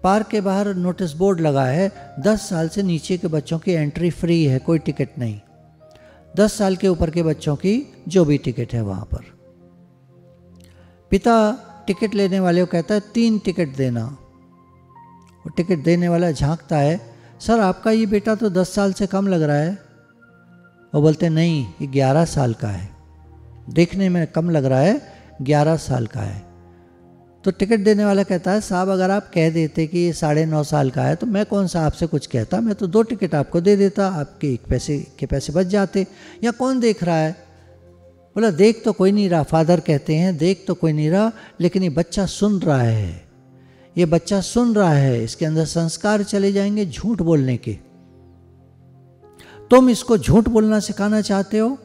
पार्क के बाहर नोटिस बोर्ड लगा है, 10 साल से नीचे के बच्चों की एंट्री फ्री है, कोई टिकट नहीं। 10 साल के ऊपर के बच्चों की जो भी टिकट है वहाँ पर। पिता टिकट लेने वाले को कहता है 3 टिकट देना। वो टिकट देने वाला झांकता है, सर आपका ये बेटा तो 10 साल से कम लग रहा है। वो बोलते नहीं, ये 11 साल का है, देखने में कम लग रहा है, 11 साल का है। तो टिकट देने वाला कहता है, साहब अगर आप कह देते कि ये 9.5 साल का है तो मैं कौन सा आपसे कुछ कहता, मैं तो 2 टिकट आपको दे देता, आपके 1 पैसे के पैसे बच जाते। या कौन देख रहा है? बोला देख तो कोई नहीं रहा। फादर कहते हैं देख तो कोई नहीं रहा, लेकिन ये बच्चा सुन रहा है, ये बच्चा सुन रहा है, इसके अंदर संस्कार चले जाएंगे झूठ बोलने के। तुम इसको झूठ बोलना सिखाना चाहते हो?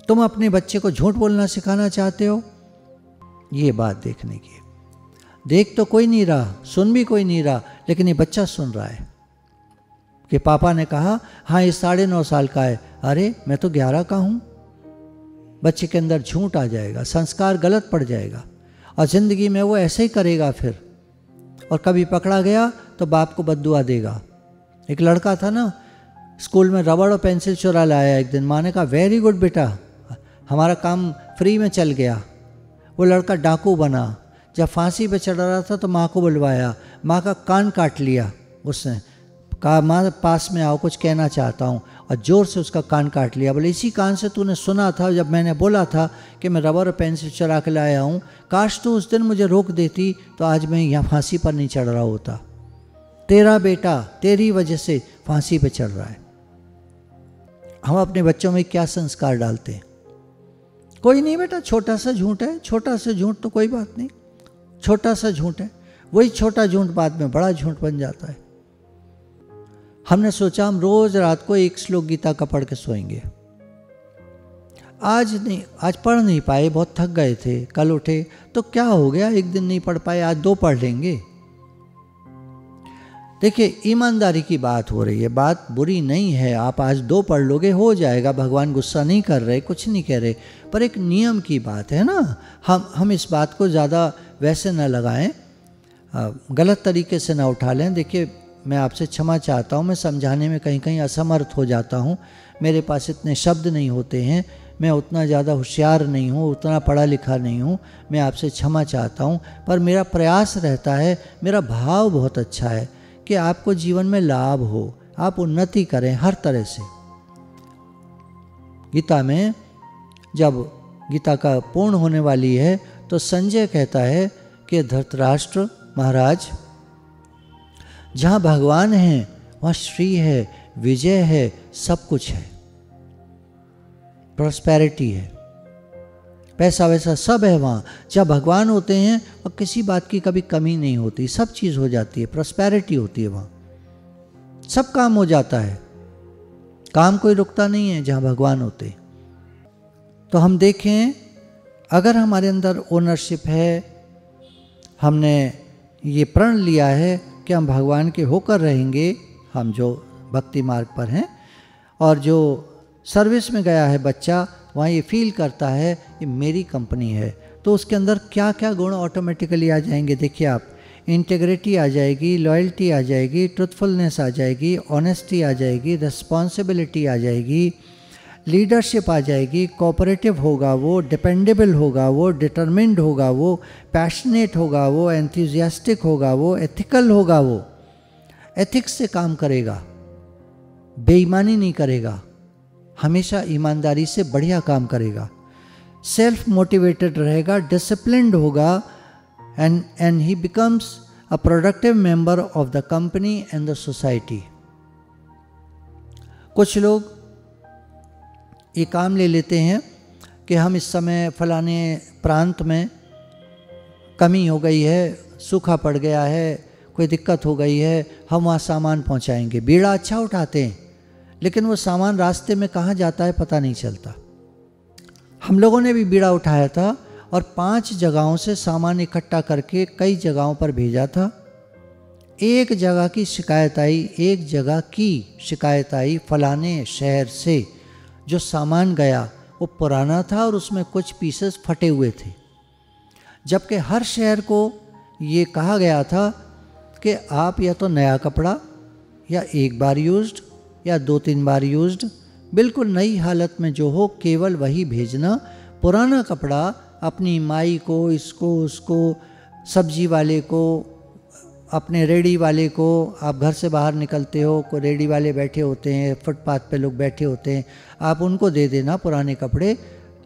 तुम अपने बच्चे को झूठ बोलना सिखाना चाहते हो? ये बात देखने की। देख तो कोई नहीं रहा, सुन भी कोई नहीं रहा, लेकिन ये बच्चा सुन रहा है कि पापा ने कहा हाँ ये 9.5 साल का है, अरे मैं तो 11 का हूं। बच्चे के अंदर झूठ आ जाएगा, संस्कार गलत पड़ जाएगा और जिंदगी में वो ऐसे ही करेगा फिर। और कभी पकड़ा गया तो बाप को बद्दुआ देगा। एक लड़का था ना, स्कूल में रबड़ और पेंसिल चुरा लाया एक दिन। माँ ने कहा वेरी गुड बेटा, हमारा काम फ्री में चल गया। वो लड़का डाकू बना। जब फांसी पे चढ़ रहा था तो माँ को बुलवाया, माँ का कान काट लिया उसने। कहा माँ पास में आओ, कुछ कहना चाहता हूँ, और ज़ोर से उसका कान काट लिया। बोले इसी कान से तूने सुना था जब मैंने बोला था कि मैं रबर और पेंसिल चुरा के लाया हूँ, काश तू उस दिन मुझे रोक देती तो आज मैं यहाँ फांसी पर नहीं चढ़ रहा होता। तेरा बेटा तेरी वजह से फांसी पे चढ़ रहा है। हम अपने बच्चों में क्या संस्कार डालते हैं? कोई नहीं बेटा, छोटा सा झूठ है, छोटा सा झूठ तो कोई बात नहीं, छोटा सा झूठ है। वही छोटा झूठ बाद में बड़ा झूठ बन जाता है। हमने सोचा हम रोज रात को 1 श्लोक गीता का पढ़ के सोएंगे। आज नहीं, आज पढ़ नहीं पाए, बहुत थक गए थे। कल उठे तो क्या हो गया, एक दिन नहीं पढ़ पाए, आज 2 पढ़ लेंगे। देखिए ईमानदारी की बात हो रही है, बात बुरी नहीं है। आप आज 2 पढ़ लोगे, हो जाएगा, भगवान गुस्सा नहीं कर रहे, कुछ नहीं कह रहे, पर एक नियम की बात है ना। हम इस बात को ज़्यादा वैसे ना लगाएं, गलत तरीके से ना उठा लें। देखिए मैं आपसे क्षमा चाहता हूँ, मैं समझाने में कहीं कहीं असमर्थ हो जाता हूँ, मेरे पास इतने शब्द नहीं होते हैं, मैं उतना ज़्यादा होशियार नहीं हूँ, उतना पढ़ा लिखा नहीं हूँ, मैं आपसे क्षमा चाहता हूँ। पर मेरा प्रयास रहता है, मेरा भाव बहुत अच्छा है कि आपको जीवन में लाभ हो, आप उन्नति करें हर तरह से। गीता में जब गीता का पूर्ण होने वाली है तो संजय कहता है कि धृतराष्ट्र महाराज, जहाँ भगवान है वहाँ श्री है, विजय है, सब कुछ है, प्रॉस्पेरिटी है, पैसा वैसा सब है वहाँ। जहाँ भगवान होते हैं और किसी बात की कभी कमी नहीं होती, सब चीज़ हो जाती है, प्रॉस्पेरिटी होती है वहाँ, सब काम हो जाता है, काम कोई रुकता नहीं है जहाँ भगवान होते। तो हम देखें, अगर हमारे अंदर ओनरशिप है, हमने ये प्रण लिया है कि हम भगवान के होकर रहेंगे, हम जो भक्ति मार्ग पर हैं, और जो सर्विस में गया है बच्चा, वहाँ ये फील करता है ये मेरी कंपनी है, तो उसके अंदर क्या क्या गुण ऑटोमेटिकली आ जाएंगे। देखिए आप, इंटीग्रिटी आ जाएगी, लॉयल्टी आ जाएगी, ट्रुथफुलनेस आ जाएगी, ऑनेस्टी आ जाएगी, रिस्पॉन्सिबिलिटी आ जाएगी, लीडरशिप आ जाएगी, कोऑपरेटिव होगा वो, डिपेंडेबल होगा वो, डिटरमिन्ड होगा वो, पैशनेट होगा वो, एंथुजियास्टिक होगा वो, एथिकल होगा वो, एथिक्स से काम करेगा, बेईमानी नहीं करेगा, हमेशा ईमानदारी से बढ़िया काम करेगा, सेल्फ मोटिवेटेड रहेगा, डिसिप्लिन्ड होगा, and he becomes a productive member of the company and the society. कुछ लोग ये काम ले लेते हैं कि हम इस समय फलाने प्रांत में कमी हो गई है, सूखा पड़ गया है, कोई दिक्कत हो गई है, हम वहाँ सामान पहुँचाएंगे। बीड़ा अच्छा उठाते हैं, लेकिन वो सामान रास्ते में कहाँ जाता है पता नहीं चलता। हम लोगों ने भी बीड़ा उठाया था और 5 जगहों से सामान इकट्ठा करके कई जगहों पर भेजा था। एक जगह की शिकायत आई फलाने शहर से जो सामान गया वो पुराना था और उसमें कुछ पीसेस फटे हुए थे, जबकि हर शहर को ये कहा गया था कि आप या तो नया कपड़ा या 1 बार यूज्ड या 2-3 बार यूज्ड, बिल्कुल नई हालत में जो हो केवल वही भेजना। पुराना कपड़ा अपनी माई को, इसको, उसको, सब्जी वाले को, अपने रेडी वाले को, आप घर से बाहर निकलते हो, कोई रेडी वाले बैठे होते हैं, फुटपाथ पे लोग बैठे होते हैं, आप उनको दे देना पुराने कपड़े,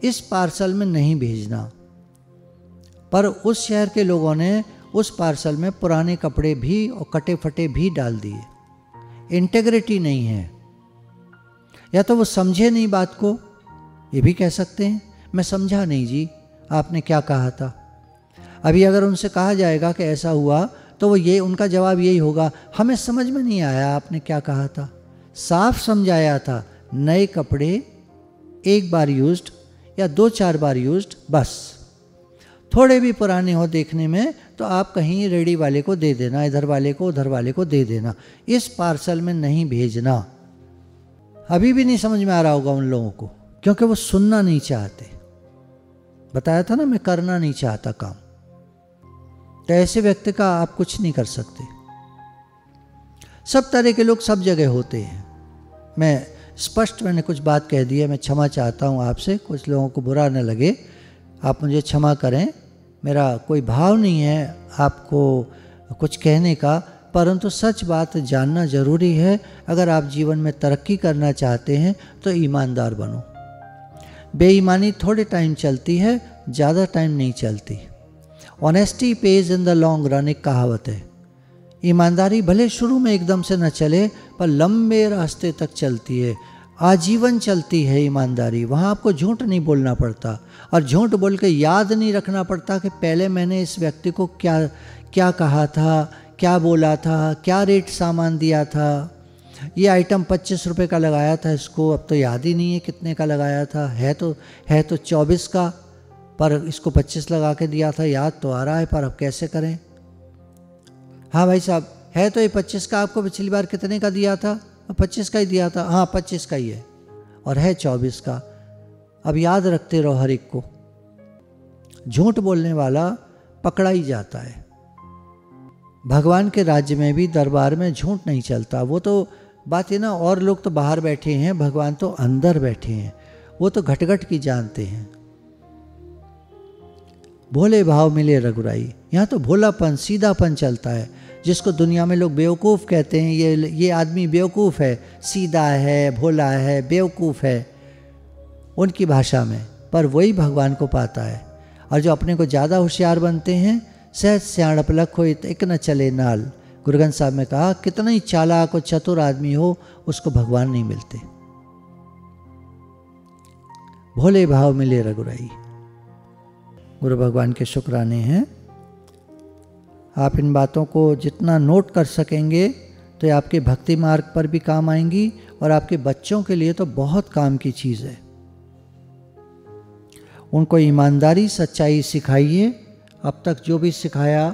इस पार्सल में नहीं भेजना। पर उस शहर के लोगों ने उस पार्सल में पुराने कपड़े भी और कटे फटे भी डाल दिए। इंटेग्रिटी नहीं है, या तो वो समझे नहीं बात को, ये भी कह सकते हैं, मैं समझा नहीं जी आपने क्या कहा था। अभी अगर उनसे कहा जाएगा कि ऐसा हुआ तो वो ये उनका जवाब यही होगा, हमें समझ में नहीं आया आपने क्या कहा था, साफ समझाया था, नए कपड़े एक बार यूज्ड या 2-4 बार यूज्ड बस, थोड़े भी पुराने हो देखने में तो आप कहीं रेडी वाले को दे देना, इधर वाले को उधर वाले को दे देना, इस पार्सल में नहीं भेजना। अभी भी नहीं समझ में आ रहा होगा उन लोगों को, क्योंकि वो सुनना नहीं चाहते। बताया था ना, मैं करना नहीं चाहता काम। तो ऐसे व्यक्ति का आप कुछ नहीं कर सकते। सब तरह के लोग सब जगह होते हैं। मैंने कुछ बात कह दी है, मैं क्षमा चाहता हूँ आपसे, कुछ लोगों को बुरा न लगे, आप मुझे क्षमा करें। मेरा कोई भाव नहीं है आपको कुछ कहने का, परंतु सच बात जानना जरूरी है। अगर आप जीवन में तरक्की करना चाहते हैं तो ईमानदार बनो। बेईमानी थोड़े टाइम चलती है, ज़्यादा टाइम नहीं चलती। Honesty page in the long run एक कहावत है। ईमानदारी भले शुरू में एकदम से न चले, पर लंबे रास्ते तक चलती है, आजीवन चलती है ईमानदारी। वहाँ आपको झूठ नहीं बोलना पड़ता, और झूठ बोल के याद नहीं रखना पड़ता कि पहले मैंने इस व्यक्ति को क्या क्या कहा था, क्या बोला था, क्या रेट सामान दिया था, ये आइटम 25 रुपये का लगाया था, इसको अब तो याद ही नहीं है कितने का लगाया था, है तो 24 का, पर इसको 25 लगा के दिया था, याद तो आ रहा है, पर अब कैसे करें। हाँ भाई साहब, है तो ये 25 का, आपको पिछली बार कितने का दिया था? 25 का ही दिया था। हाँ 25 का ही है, और है 24 का। अब याद रखते रहो हर एक को। झूठ बोलने वाला पकड़ा ही जाता है। भगवान के राज्य में भी दरबार में झूठ नहीं चलता। वो तो बात है ना, और लोग तो बाहर बैठे हैं, भगवान तो अंदर बैठे हैं, वो तो घट घट की जानते हैं। भोले भाव मिले रघुराई, यहाँ तो भोलापन सीधापन चलता है। जिसको दुनिया में लोग बेवकूफ़ कहते हैं, ये आदमी बेवकूफ़ है, सीधा है, भोला है, बेवकूफ़ है उनकी भाषा में, पर वही भगवान को पाता है। और जो अपने को ज़्यादा होशियार बनते हैं, सहज सियाणप लख हो एक न चले नाल। गुरु ग्रंथ साहब ने कहा, कितना ही चालाक और चतुर आदमी हो, उसको भगवान नहीं मिलते। भोले भाव मिले रघुराई। गुरु भगवान के शुक्राने हैं। आप इन बातों को जितना नोट कर सकेंगे तो ये आपके भक्ति मार्ग पर भी काम आएंगी, और आपके बच्चों के लिए तो बहुत काम की चीज़ है। उनको ईमानदारी सच्चाई सिखाइए। अब तक जो भी सिखाया,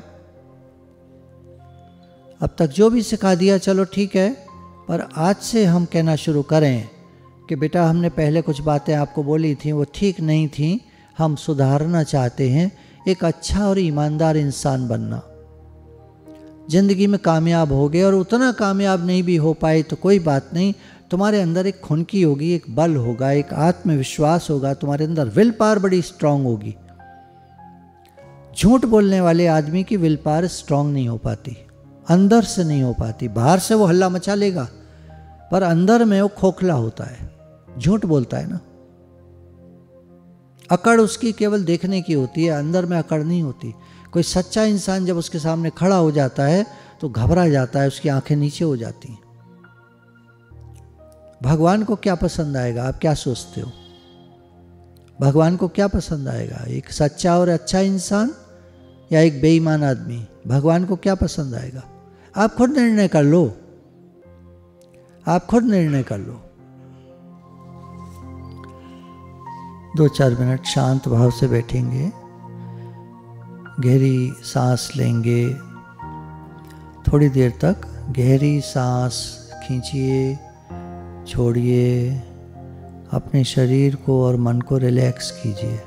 अब तक जो भी सिखा दिया चलो ठीक है, पर आज से हम कहना शुरू करें कि बेटा हमने पहले कुछ बातें आपको बोली थी, वो ठीक नहीं थी, हम सुधारना चाहते हैं, एक अच्छा और ईमानदार इंसान बनना। जिंदगी में कामयाब हो गए और उतना कामयाब नहीं भी हो पाए तो कोई बात नहीं, तुम्हारे अंदर एक खुनकी होगी, एक बल होगा, एक आत्मविश्वास होगा, तुम्हारे अंदर विल पावर बड़ी स्ट्रांग होगी। झूठ बोलने वाले आदमी की विल पावर स्ट्रांग नहीं हो पाती, अंदर से नहीं हो पाती। बाहर से वो हल्ला मचा लेगा, पर अंदर में वो खोखला होता है, झूठ बोलता है ना। अकड़ उसकी केवल देखने की होती है, अंदर में अकड़ नहीं होती। कोई सच्चा इंसान जब उसके सामने खड़ा हो जाता है तो घबरा जाता है, उसकी आंखें नीचे हो जाती हैं। भगवान को क्या पसंद आएगा, आप क्या सोचते हो? भगवान को क्या पसंद आएगा, एक सच्चा और अच्छा इंसान या एक बेईमान आदमी? भगवान को क्या पसंद आएगा? आप खुद निर्णय कर लो, आप खुद निर्णय कर लो। 2-4 मिनट शांत भाव से बैठेंगे, गहरी सांस लेंगे। थोड़ी देर तक गहरी सांस खींचिए, छोड़िए, अपने शरीर को और मन को रिलैक्स कीजिए।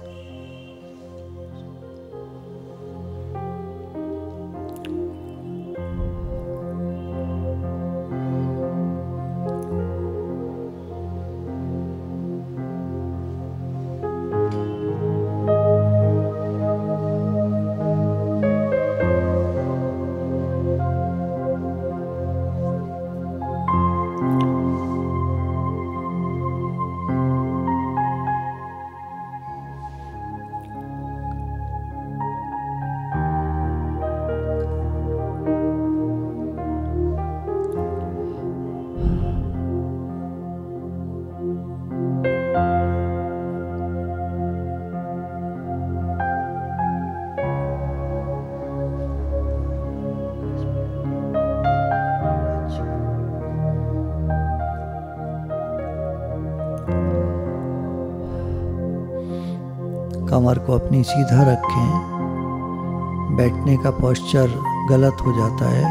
कमर को अपनी सीधा रखें। बैठने का पोस्चर गलत हो जाता है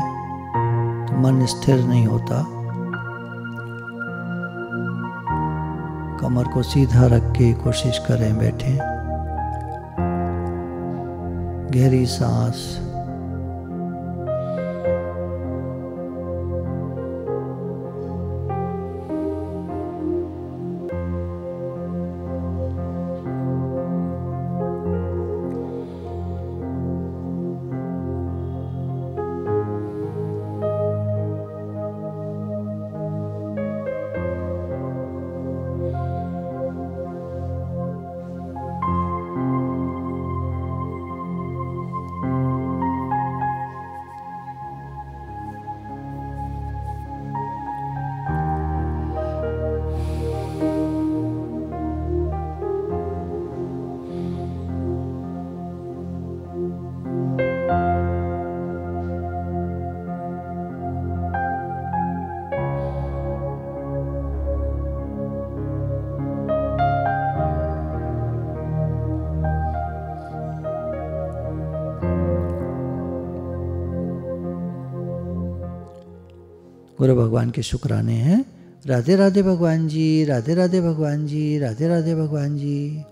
तो मन स्थिर नहीं होता। कमर को सीधा रख के कोशिश करें बैठें। गहरी सांस। गुरु भगवान के शुक्राने हैं। राधे राधे भगवान जी, राधे राधे भगवान जी, राधे राधे भगवान जी।